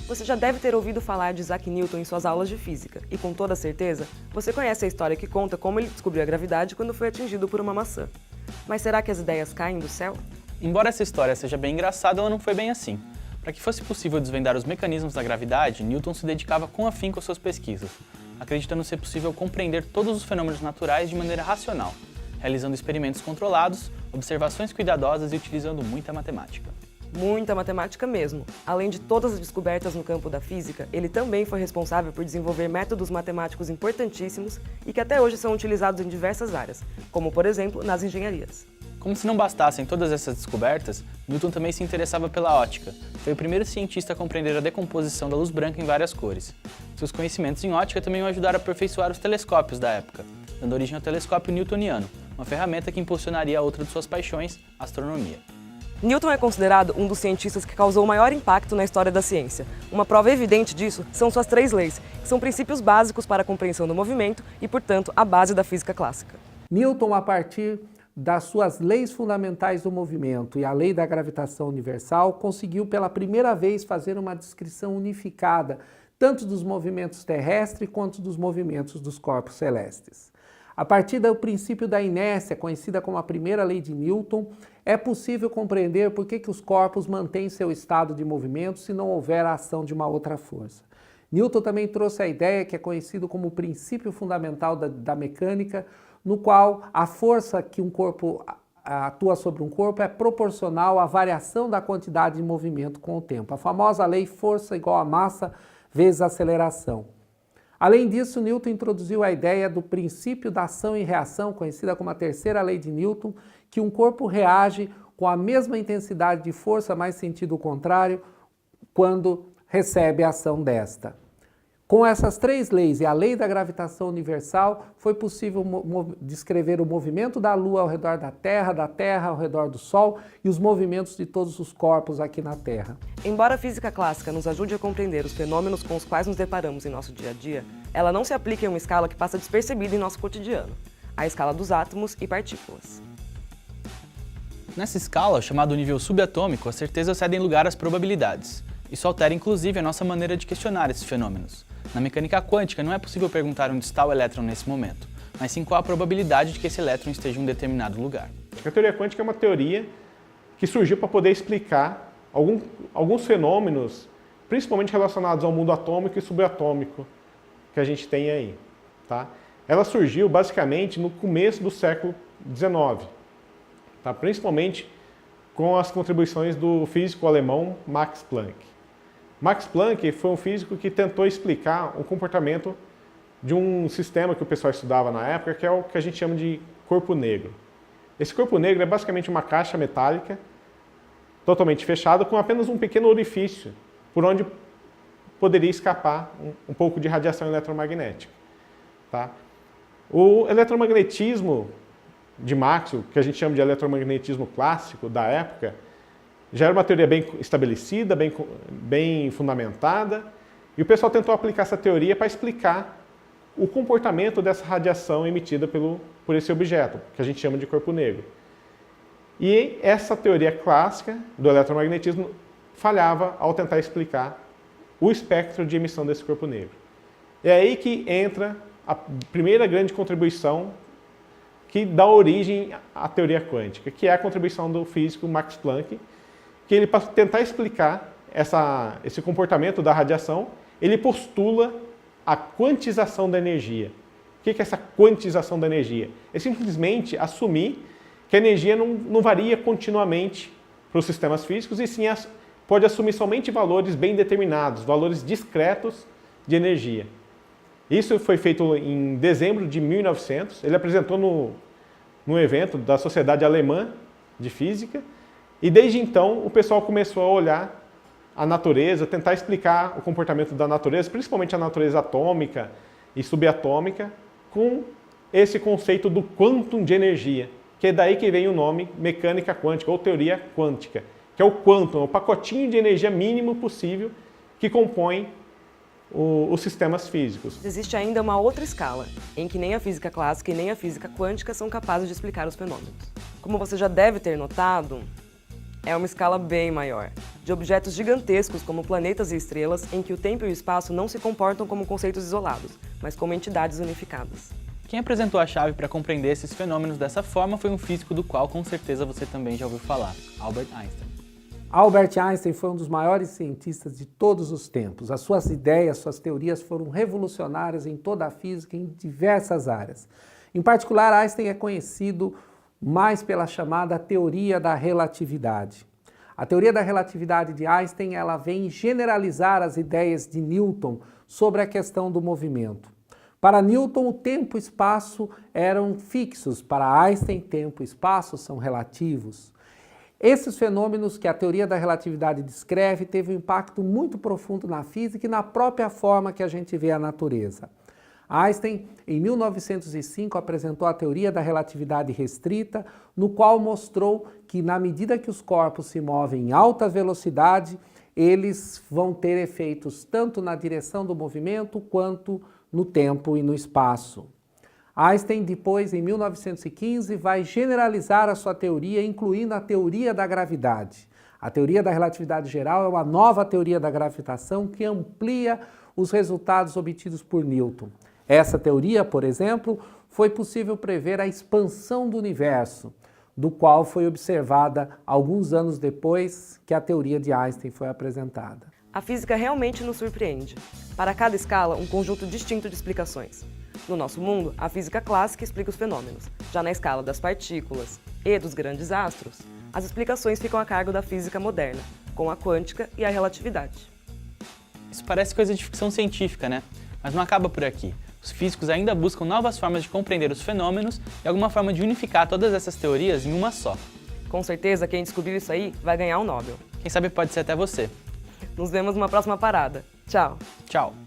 Você já deve ter ouvido falar de Isaac Newton em suas aulas de física, e com toda certeza, você conhece a história que conta como ele descobriu a gravidade quando foi atingido por uma maçã. Mas será que as ideias caem do céu? Embora essa história seja bem engraçada, ela não foi bem assim. Para que fosse possível desvendar os mecanismos da gravidade, Newton se dedicava com afinco às suas pesquisas, acreditando ser possível compreender todos os fenômenos naturais de maneira racional, realizando experimentos controlados, observações cuidadosas e utilizando muita matemática. Muita matemática mesmo. Além de todas as descobertas no campo da física, ele também foi responsável por desenvolver métodos matemáticos importantíssimos e que até hoje são utilizados em diversas áreas, como por exemplo nas engenharias. Como se não bastassem todas essas descobertas, Newton também se interessava pela ótica. Foi o primeiro cientista a compreender a decomposição da luz branca em várias cores. Seus conhecimentos em ótica também o ajudaram a aperfeiçoar os telescópios da época, dando origem ao telescópio newtoniano, uma ferramenta que impulsionaria a outra de suas paixões, a astronomia. Newton é considerado um dos cientistas que causou o maior impacto na história da ciência. Uma prova evidente disso são suas 3 leis, que são princípios básicos para a compreensão do movimento e, portanto, a base da física clássica. Newton, a partir das suas leis fundamentais do movimento e a lei da gravitação universal, conseguiu pela primeira vez fazer uma descrição unificada, tanto dos movimentos terrestres quanto dos movimentos dos corpos celestes. A partir do princípio da inércia, conhecida como a primeira lei de Newton, é possível compreender por que os corpos mantêm seu estado de movimento se não houver a ação de uma outra força. Newton também trouxe a ideia que é conhecido como o princípio fundamental da mecânica, no qual a força que um corpo atua sobre um corpo é proporcional à variação da quantidade de movimento com o tempo. A famosa lei força igual a massa vezes aceleração. Além disso, Newton introduziu a ideia do princípio da ação e reação, conhecida como a terceira lei de Newton, que um corpo reage com a mesma intensidade de força, mas sentido contrário, quando recebe a ação desta. Com essas 3 leis e a lei da gravitação universal, foi possível descrever o movimento da Lua ao redor da Terra ao redor do Sol e os movimentos de todos os corpos aqui na Terra. Embora a física clássica nos ajude a compreender os fenômenos com os quais nos deparamos em nosso dia a dia, ela não se aplica em uma escala que passa despercebida em nosso cotidiano, a escala dos átomos e partículas. Nessa escala, chamado nível subatômico, as certezas cedem lugar às probabilidades. Isso altera inclusive a nossa maneira de questionar esses fenômenos. Na mecânica quântica não é possível perguntar onde está o elétron nesse momento, mas sim qual a probabilidade de que esse elétron esteja em um determinado lugar. A teoria quântica é uma teoria que surgiu para poder explicar alguns fenômenos, principalmente relacionados ao mundo atômico e subatômico que a gente tem aí. Tá? Ela surgiu basicamente no começo do século XIX, tá? Principalmente com as contribuições do físico alemão Max Planck. Max Planck foi um físico que tentou explicar o comportamento de um sistema que o pessoal estudava na época, que é o que a gente chama de corpo negro. Esse corpo negro é basicamente uma caixa metálica totalmente fechada com apenas um pequeno orifício por onde poderia escapar um pouco de radiação eletromagnética. Tá? O eletromagnetismo de Maxwell, que a gente chama de eletromagnetismo clássico da época, já era uma teoria bem estabelecida, bem fundamentada, e o pessoal tentou aplicar essa teoria para explicar o comportamento dessa radiação emitida por esse objeto, que a gente chama de corpo negro. E essa teoria clássica do eletromagnetismo falhava ao tentar explicar o espectro de emissão desse corpo negro. É aí que entra a primeira grande contribuição que dá origem à teoria quântica, que é a contribuição do físico Max Planck, que ele, para tentar explicar esse comportamento da radiação, ele postula a quantização da energia. O que é essa quantização da energia? É simplesmente assumir que a energia não varia continuamente para os sistemas físicos, e sim pode assumir somente valores bem determinados, valores discretos de energia. Isso foi feito em dezembro de 1900, ele apresentou no evento da Sociedade Alemã de Física, e desde então o pessoal começou a olhar a natureza, tentar explicar o comportamento da natureza, principalmente a natureza atômica e subatômica, com esse conceito do quantum de energia, que é daí que vem o nome mecânica quântica, ou teoria quântica, que é o quantum, o pacotinho de energia mínimo possível que compõe os sistemas físicos. Existe ainda uma outra escala, em que nem a física clássica e nem a física quântica são capazes de explicar os fenômenos. Como você já deve ter notado, é uma escala bem maior. de objetos gigantescos como planetas e estrelas, em que o tempo e o espaço não se comportam como conceitos isolados, mas como entidades unificadas. Quem apresentou a chave para compreender esses fenômenos dessa forma foi um físico do qual com certeza você também já ouviu falar, Albert Einstein. Albert Einstein foi um dos maiores cientistas de todos os tempos. As suas ideias, suas teorias foram revolucionárias em toda a física, em diversas áreas. Em particular, Einstein é conhecido mais pela chamada teoria da relatividade. A teoria da relatividade de Einstein, ela vem generalizar as ideias de Newton sobre a questão do movimento. Para Newton, o tempo e o espaço eram fixos. Para Einstein, tempo e espaço são relativos. Esses fenômenos que a teoria da relatividade descreve teve um impacto muito profundo na física e na própria forma que a gente vê a natureza. Einstein, em 1905, apresentou a teoria da relatividade restrita, no qual mostrou que, na medida que os corpos se movem em alta velocidade, eles vão ter efeitos tanto na direção do movimento quanto no tempo e no espaço. Einstein, depois, em 1915, vai generalizar a sua teoria, incluindo a teoria da gravidade. A teoria da relatividade geral é uma nova teoria da gravitação que amplia os resultados obtidos por Newton. Essa teoria, por exemplo, foi possível prever a expansão do universo, do qual foi observada alguns anos depois que a teoria de Einstein foi apresentada. A física realmente nos surpreende. Para cada escala, um conjunto distinto de explicações. No nosso mundo, a física clássica explica os fenômenos. Já na escala das partículas e dos grandes astros, as explicações ficam a cargo da física moderna, com a quântica e a relatividade. Isso parece coisa de ficção científica, né? Mas não acaba por aqui. Os físicos ainda buscam novas formas de compreender os fenômenos e alguma forma de unificar todas essas teorias em uma só. Com certeza, quem descobriu isso aí vai ganhar um Nobel. Quem sabe pode ser até você. Nos vemos numa próxima parada. Tchau! Tchau!